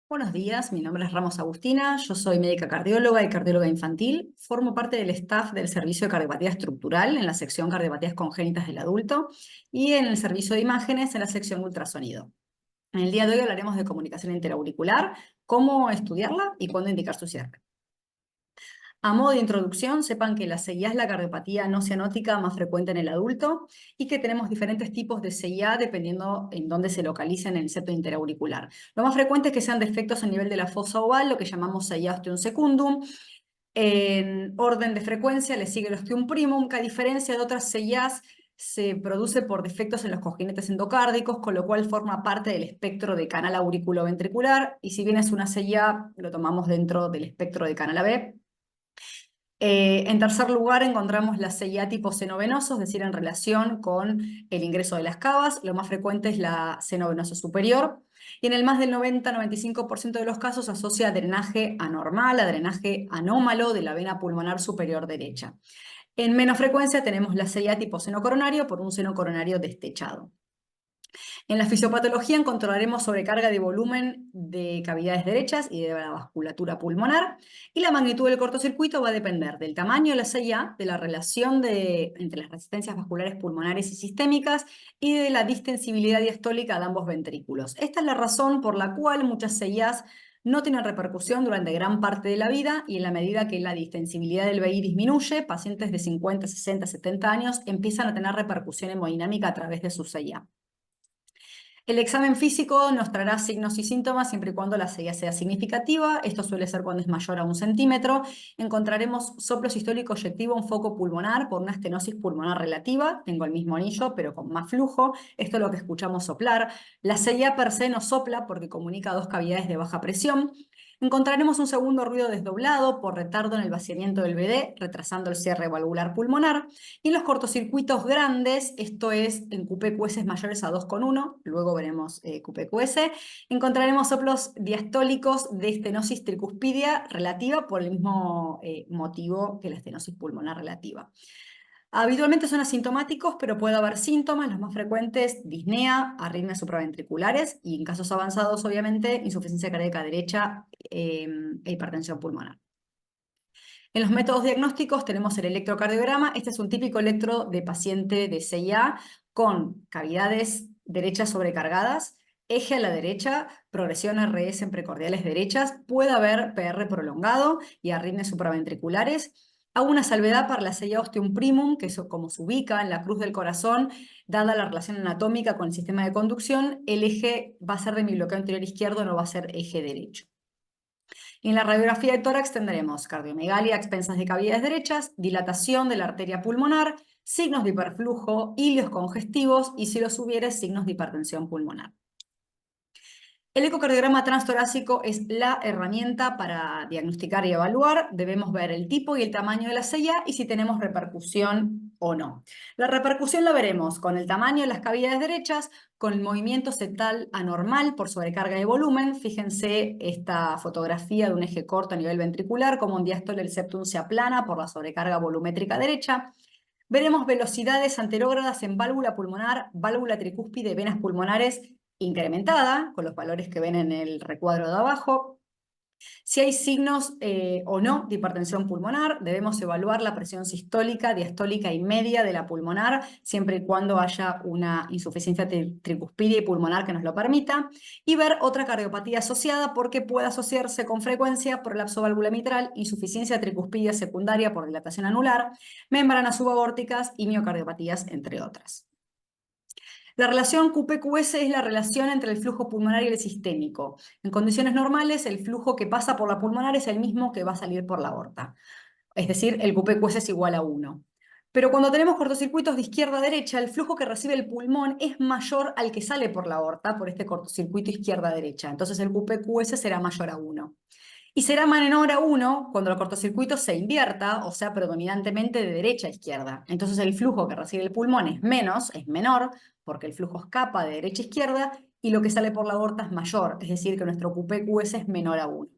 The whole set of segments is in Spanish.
Buenos días, mi nombre es Ramos Agustina, yo soy médica cardióloga y cardióloga infantil. Formo parte del staff del servicio de cardiopatía estructural en la sección cardiopatías congénitas del adulto y en el servicio de imágenes en la sección ultrasonido. En el día de hoy hablaremos de comunicación interauricular, cómo estudiarla y cuándo indicar su cierre. A modo de introducción, sepan que la CIA es la cardiopatía no cianótica más frecuente en el adulto y que tenemos diferentes tipos de CIA dependiendo en dónde se localiza en el septo interauricular. Lo más frecuente es que sean defectos a nivel de la fosa oval, lo que llamamos CIA ostium secundum. En orden de frecuencia le sigue el ostium primum, que a diferencia de otras CIAs se produce por defectos en los cojinetes endocárdicos, con lo cual forma parte del espectro de canal auriculoventricular, y si bien es una CIA, lo tomamos dentro del espectro de canal AB. En tercer lugar, encontramos la CIA tipo seno venoso, es decir, en relación con el ingreso de las cavas. Lo más frecuente es la seno venoso superior. Y en el más del 90-95% de los casos asocia a drenaje anormal, a drenaje anómalo de la vena pulmonar superior derecha. En menos frecuencia tenemos la CIA tipo seno coronario por un seno coronario destechado. En la fisiopatología encontraremos sobrecarga de volumen de cavidades derechas y de la vasculatura pulmonar, y la magnitud del cortocircuito va a depender del tamaño de la CIA, de la relación entre las resistencias vasculares pulmonares y sistémicas y de la distensibilidad diastólica de ambos ventrículos. Esta es la razón por la cual muchas CIAs no tienen repercusión durante gran parte de la vida, y en la medida que la distensibilidad del VI disminuye, pacientes de 50, 60, 70 años empiezan a tener repercusión hemodinámica a través de su CIA. El examen físico nos traerá signos y síntomas siempre y cuando la sequía sea significativa. Esto suele ser cuando es mayor a 1 centímetro. Encontraremos soplo sistólico eyectivo en foco pulmonar por una estenosis pulmonar relativa. Tengo el mismo anillo, pero con más flujo. Esto es lo que escuchamos soplar. La CIA per se no sopla porque comunica dos cavidades de baja presión. Encontraremos un segundo ruido desdoblado por retardo en el vaciamiento del BD, retrasando el cierre valvular pulmonar. Y en los cortocircuitos grandes, esto es en QPQS mayores a 2,1, luego veremos QPQS, encontraremos soplos diastólicos de estenosis tricuspidia relativa por el mismo motivo que la estenosis pulmonar relativa. Habitualmente son asintomáticos, pero puede haber síntomas, los más frecuentes: disnea, arritmias supraventriculares y, en casos avanzados, obviamente, insuficiencia cardíaca derecha e hipertensión pulmonar. En los métodos diagnósticos tenemos el electrocardiograma. Este es un típico electro de paciente de CIA con cavidades derechas sobrecargadas, eje a la derecha, progresión RS en precordiales derechas, puede haber PR prolongado y arritmias supraventriculares. Hago una salvedad para la CIA ostium primum, que es como se ubica en la cruz del corazón, dada la relación anatómica con el sistema de conducción. El eje va a ser de mi bloqueo anterior izquierdo, no va a ser eje derecho. En la radiografía de tórax tendremos cardiomegalia a expensas de cavidades derechas, dilatación de la arteria pulmonar, signos de hiperflujo, hilios congestivos y, si los hubiere, signos de hipertensión pulmonar. El ecocardiograma transtorácico es la herramienta para diagnosticar y evaluar. Debemos ver el tipo y el tamaño de la CIA y si tenemos repercusión o no. La repercusión la veremos con el tamaño de las cavidades derechas, con el movimiento septal anormal por sobrecarga de volumen. Fíjense esta fotografía de un eje corto a nivel ventricular, como en diástole el septum se aplana por la sobrecarga volumétrica derecha. Veremos velocidades anterógradas en válvula pulmonar, válvula tricúspide, venas pulmonares incrementada, con los valores que ven en el recuadro de abajo. Si hay signos o no de hipertensión pulmonar, debemos evaluar la presión sistólica, diastólica y media de la pulmonar, siempre y cuando haya una insuficiencia tricuspidia y pulmonar que nos lo permita, y ver otra cardiopatía asociada, porque puede asociarse con frecuencia prolapso válvula mitral, insuficiencia tricuspidia secundaria por dilatación anular, membranas subaórticas y miocardiopatías, entre otras. La relación QP-QS es la relación entre el flujo pulmonar y el sistémico. En condiciones normales, el flujo que pasa por la pulmonar es el mismo que va a salir por la aorta. Es decir, el QP-QS es igual a 1. Pero cuando tenemos cortocircuitos de izquierda a derecha, el flujo que recibe el pulmón es mayor al que sale por la aorta, por este cortocircuito izquierda a derecha. Entonces el QP-QS será mayor a 1. Y será menor a 1 cuando el cortocircuito se invierta, o sea, predominantemente de derecha a izquierda. Entonces el flujo que recibe el pulmón es menor, porque el flujo escapa de derecha a izquierda, y lo que sale por la aorta es mayor, es decir, que nuestro QPQS es menor a 1.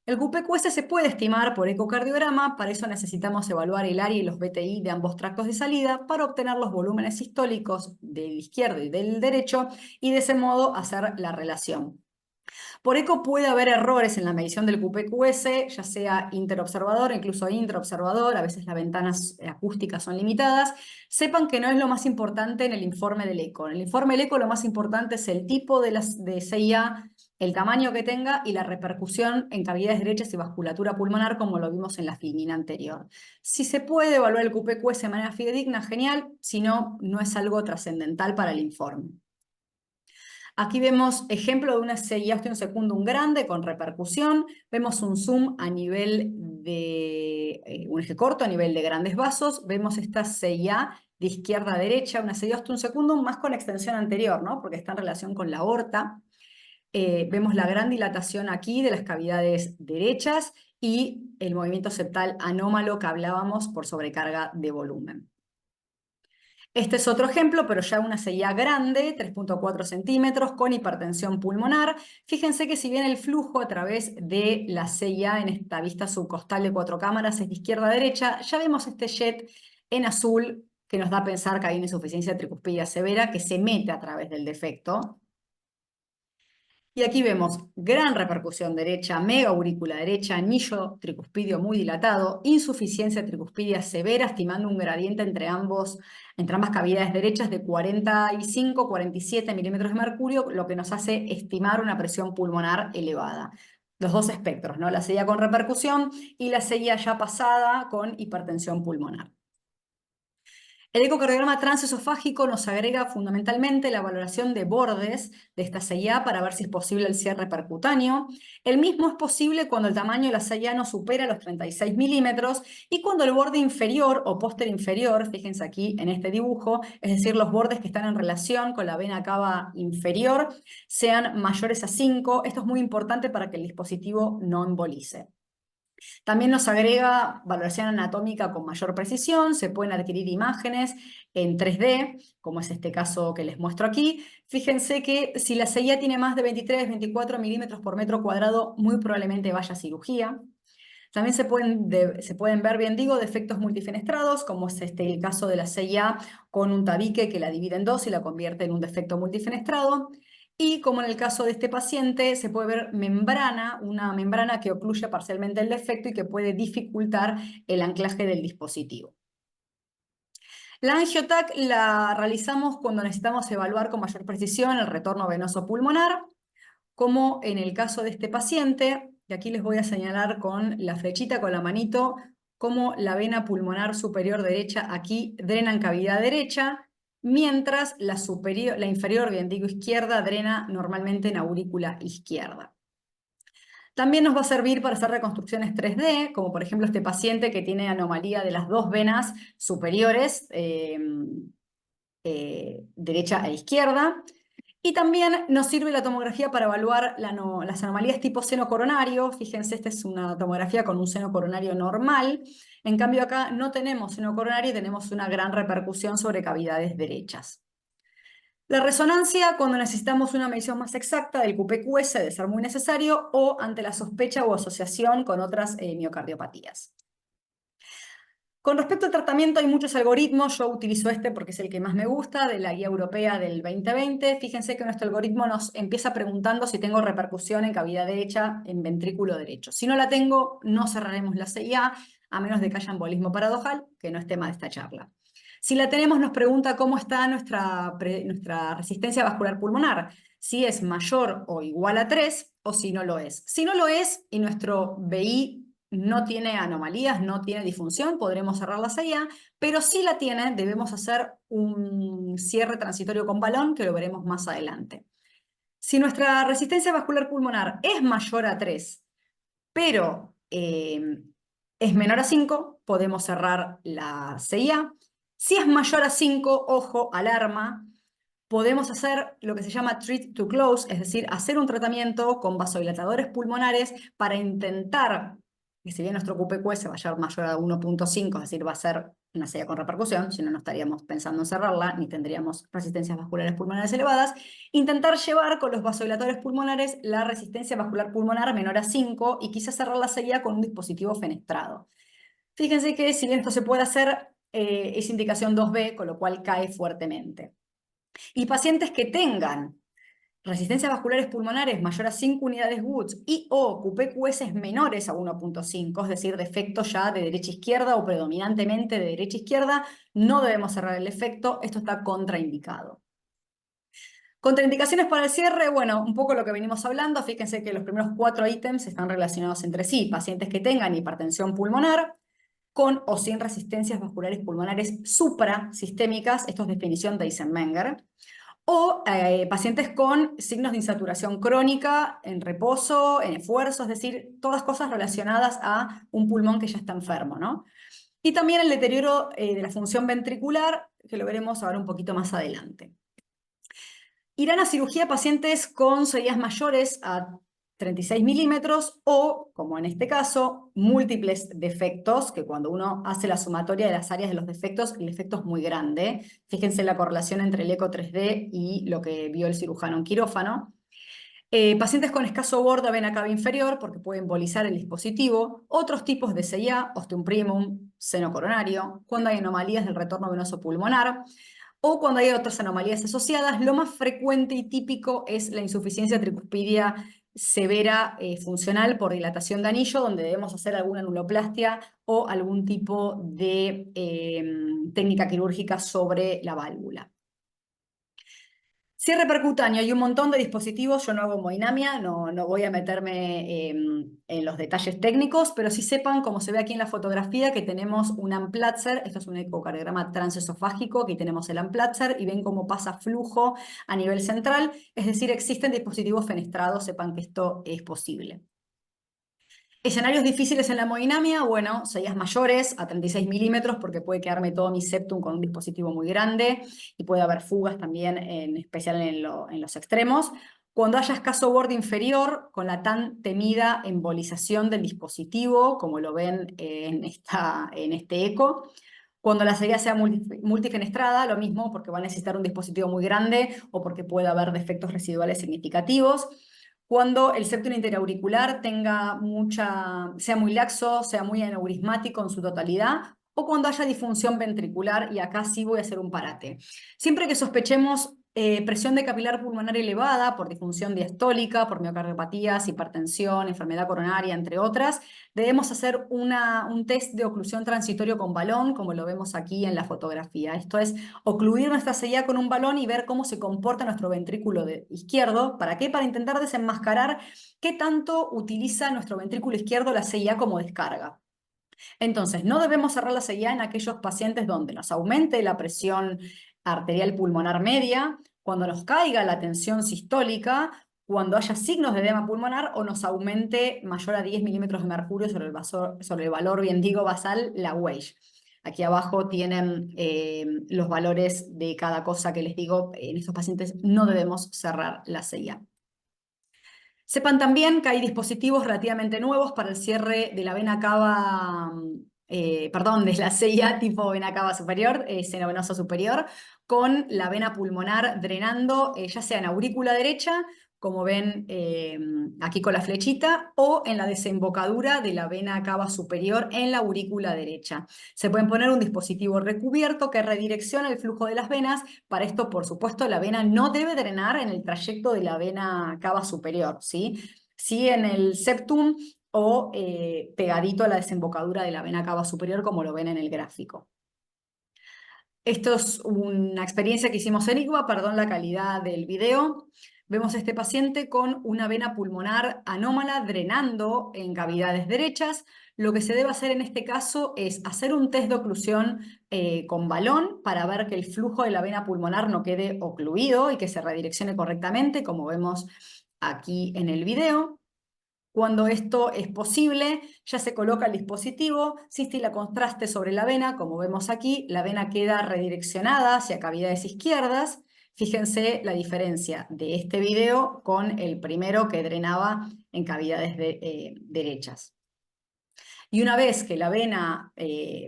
El QPQS se puede estimar por ecocardiograma. Para eso necesitamos evaluar el área y los BTI de ambos tractos de salida para obtener los volúmenes sistólicos del izquierdo y del derecho, y de ese modo hacer la relación. Por eco puede haber errores en la medición del QPQS, ya sea interobservador, incluso intraobservador, a veces las ventanas acústicas son limitadas. Sepan que no es lo más importante en el informe del eco. En el informe del eco lo más importante es el tipo de CIA, el tamaño que tenga y la repercusión en cavidades derechas y vasculatura pulmonar, como lo vimos en la filmina anterior. Si se puede evaluar el QPQS de manera fidedigna, genial, si no, no es algo trascendental para el informe. Aquí vemos ejemplo de una CIA ostium secundum grande con repercusión. Vemos un zoom a nivel de un eje corto, a nivel de grandes vasos. Vemos esta CIA de izquierda a derecha, una CIA ostium secundum más con extensión anterior, ¿no? Porque está en relación con la aorta. Vemos la gran dilatación aquí de las cavidades derechas y el movimiento septal anómalo que hablábamos por sobrecarga de volumen. Este es otro ejemplo, pero ya una CIA grande, 3,4 centímetros, con hipertensión pulmonar. Fíjense que si bien el flujo a través de la CIA en esta vista subcostal de 4 cámaras es de izquierda a derecha, ya vemos este jet en azul que nos da a pensar que hay una insuficiencia tricuspidia severa que se mete a través del defecto. Y aquí vemos gran repercusión derecha, mega aurícula derecha, anillo tricuspidio muy dilatado, insuficiencia tricuspidia severa, estimando un gradiente entre ambas cavidades derechas de 45-47 milímetros de mercurio, lo que nos hace estimar una presión pulmonar elevada. Los dos espectros, ¿no? La CIA con repercusión y la CIA ya pasada con hipertensión pulmonar. El ecocardiograma transesofágico nos agrega fundamentalmente la valoración de bordes de esta CIA para ver si es posible el cierre percutáneo. El mismo es posible cuando el tamaño de la CIA no supera los 36 milímetros y cuando el borde inferior o póster inferior, fíjense aquí en este dibujo, es decir, los bordes que están en relación con la vena cava inferior, sean mayores a 5. Esto es muy importante para que el dispositivo no embolice. También nos agrega valoración anatómica con mayor precisión, se pueden adquirir imágenes en 3D, como es este caso que les muestro aquí. Fíjense que si la CIA tiene más de 23-24 milímetros por metro cuadrado, muy probablemente vaya a cirugía. También se pueden ver, bien digo, defectos multifenestrados, como es el caso de la CIA con un tabique que la divide en dos y la convierte en un defecto multifenestrado. Y como en el caso de este paciente, se puede ver una membrana que ocluye parcialmente el defecto y que puede dificultar el anclaje del dispositivo. La angiotac la realizamos cuando necesitamos evaluar con mayor precisión el retorno venoso pulmonar, como en el caso de este paciente, y aquí les voy a señalar con la flechita, con la manito, cómo la vena pulmonar superior derecha aquí drena en cavidad derecha, mientras la inferior, bien digo izquierda, drena normalmente en aurícula izquierda. También nos va a servir para hacer reconstrucciones 3D, como por ejemplo este paciente que tiene anomalía de las dos venas superiores, derecha e izquierda. Y también nos sirve la tomografía para evaluar las anomalías tipo seno coronario. Fíjense, esta es una tomografía con un seno coronario normal. En cambio acá no tenemos seno coronario y tenemos una gran repercusión sobre cavidades derechas. La resonancia, cuando necesitamos una medición más exacta del QPQS, de ser muy necesario, o ante la sospecha o asociación con otras miocardiopatías. Con respecto al tratamiento hay muchos algoritmos, yo utilizo este porque es el que más me gusta, de la guía europea del 2020. Fíjense que nuestro algoritmo nos empieza preguntando si tengo repercusión en cavidad derecha en ventrículo derecho. Si no la tengo, no cerraremos la CIA, a menos de que haya embolismo paradojal, que no es tema de esta charla. Si la tenemos, nos pregunta cómo está nuestra resistencia vascular pulmonar, si es mayor o igual a 3 o si no lo es. Si no lo es y nuestro BI no tiene anomalías, no tiene disfunción, podremos cerrar la CIA, pero si la tiene, debemos hacer un cierre transitorio con balón, que lo veremos más adelante. Si nuestra resistencia vascular pulmonar es mayor a 3, pero es menor a 5, podemos cerrar la CIA. Si es mayor a 5, ojo, alarma, podemos hacer lo que se llama treat to close, es decir, hacer un tratamiento con vasodilatadores pulmonares para intentar que si bien nuestro QPQS va a ser mayor a 1,5, es decir, va a ser una CIA con repercusión, si no, no estaríamos pensando en cerrarla, ni tendríamos resistencias vasculares pulmonares elevadas, intentar llevar con los vasodilatadores pulmonares la resistencia vascular pulmonar menor a 5 y quizás cerrar la CIA con un dispositivo fenestrado. Fíjense que si bien esto se puede hacer, es indicación 2B, con lo cual cae fuertemente. Y pacientes que tengan resistencias vasculares pulmonares mayor a 5 unidades Woods y o QPQS menores a 1.5, es decir, defectos ya de derecha a izquierda o predominantemente de derecha a izquierda, no debemos cerrar el efecto, esto está contraindicado. Contraindicaciones para el cierre, bueno, un poco lo que venimos hablando, fíjense que los primeros 4 ítems están relacionados entre sí, pacientes que tengan hipertensión pulmonar, con o sin resistencias vasculares pulmonares suprasistémicas, esto es definición de Eisenmenger, o pacientes con signos de insaturación crónica, en reposo, en esfuerzo, es decir, todas cosas relacionadas a un pulmón que ya está enfermo, ¿no? Y también el deterioro de la función ventricular, que lo veremos ahora un poquito más adelante. Irán a cirugía pacientes con serías mayores a 36 milímetros o, como en este caso, múltiples defectos, que cuando uno hace la sumatoria de las áreas de los defectos, el efecto es muy grande. Fíjense la correlación entre el eco 3D y lo que vio el cirujano en quirófano. Pacientes con escaso bordo vena cava inferior, porque puede embolizar el dispositivo. Otros tipos de CIA, ostium primum, seno coronario, cuando hay anomalías del retorno venoso pulmonar, o cuando hay otras anomalías asociadas. Lo más frecuente y típico es la insuficiencia tricuspidia severa funcional por dilatación de anillo, donde debemos hacer alguna anuloplastia o algún tipo de técnica quirúrgica sobre la válvula. Cierre percutáneo, hay un montón de dispositivos, yo no hago hemodinamia, no voy a meterme en los detalles técnicos, pero sí sepan, como se ve aquí en la fotografía, que tenemos un Amplatzer, esto es un ecocardiograma transesofágico, aquí tenemos el Amplatzer, y ven cómo pasa flujo a nivel central, es decir, existen dispositivos fenestrados, sepan que esto es posible. Escenarios difíciles en la hemodinamia, bueno, serías mayores a 36 milímetros porque puede quedarme todo mi septum con un dispositivo muy grande y puede haber fugas también, en especial en los extremos. Cuando haya escaso borde inferior, con la tan temida embolización del dispositivo, como lo ven en este eco. Cuando la sería sea multifenestrada, lo mismo, porque va a necesitar un dispositivo muy grande o porque puede haber defectos residuales significativos. Cuando el septum interauricular sea muy laxo, sea muy aneurismático en su totalidad, o cuando haya disfunción ventricular, y acá sí voy a hacer un parate. Siempre que sospechemos presión de capilar pulmonar elevada por disfunción diastólica, por miocardiopatías, hipertensión, enfermedad coronaria, entre otras, debemos hacer un test de oclusión transitorio con balón, como lo vemos aquí en la fotografía. Esto es ocluir nuestra CIA con un balón y ver cómo se comporta nuestro ventrículo izquierdo. ¿Para qué? Para intentar desenmascarar qué tanto utiliza nuestro ventrículo izquierdo la CIA como descarga. Entonces, no debemos cerrar la CIA en aquellos pacientes donde nos aumente la presión arterial pulmonar media, cuando nos caiga la tensión sistólica, cuando haya signos de edema pulmonar o nos aumente mayor a 10 milímetros de mercurio sobre el valor, bien digo, basal, la WAGE. Aquí abajo tienen los valores de cada cosa que les digo. En estos pacientes no debemos cerrar la CIA. Sepan también que hay dispositivos relativamente nuevos para el cierre de la vena cava, de la CIA tipo vena cava superior, seno venoso superior, con la vena pulmonar drenando, ya sea en aurícula derecha, como ven aquí con la flechita, o en la desembocadura de la vena cava superior en la aurícula derecha. Se pueden poner un dispositivo recubierto que redirecciona el flujo de las venas. Para esto, por supuesto, la vena no debe drenar en el trayecto de la vena cava superior, ¿sí? Sí en el septum o pegadito a la desembocadura de la vena cava superior, como lo ven en el gráfico. Esto es una experiencia que hicimos en IGUA, perdón la calidad del video. Vemos a este paciente con una vena pulmonar anómala drenando en cavidades derechas. Lo que se debe hacer en este caso es hacer un test de oclusión con balón para ver que el flujo de la vena pulmonar no quede ocluido y que se redireccione correctamente, como vemos aquí en el video. Cuando esto es posible, ya se coloca el dispositivo, se instila contraste sobre la vena, como vemos aquí, la vena queda redireccionada hacia cavidades izquierdas. Fíjense la diferencia de este video con el primero que drenaba en cavidades derechas. Y una vez que la vena,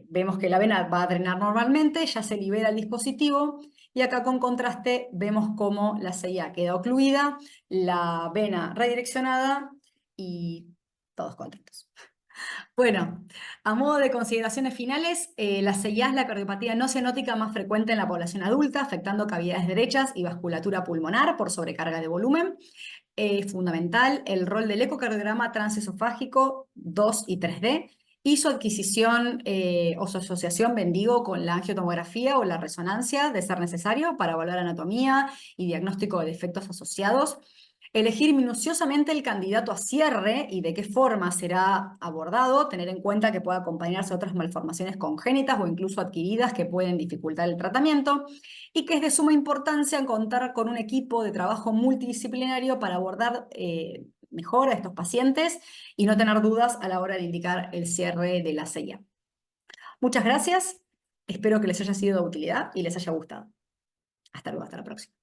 vemos que la vena va a drenar normalmente, ya se libera el dispositivo y acá con contraste vemos cómo la CIA queda ocluida, la vena redireccionada y todos contentos. Bueno, a modo de consideraciones finales, la CIA es la cardiopatía no cianótica más frecuente en la población adulta, afectando cavidades derechas y vasculatura pulmonar por sobrecarga de volumen. Fundamental el rol del ecocardiograma transesofágico 2 y 3D y su adquisición o su asociación bendigo con la angiotomografía o la resonancia de ser necesario para evaluar anatomía y diagnóstico de defectos asociados. Elegir minuciosamente el candidato a cierre y de qué forma será abordado, tener en cuenta que puede acompañarse de otras malformaciones congénitas o incluso adquiridas que pueden dificultar el tratamiento, y que es de suma importancia contar con un equipo de trabajo multidisciplinario para abordar mejor a estos pacientes y no tener dudas a la hora de indicar el cierre de la CIA. Muchas gracias, espero que les haya sido de utilidad y les haya gustado. Hasta luego, hasta la próxima.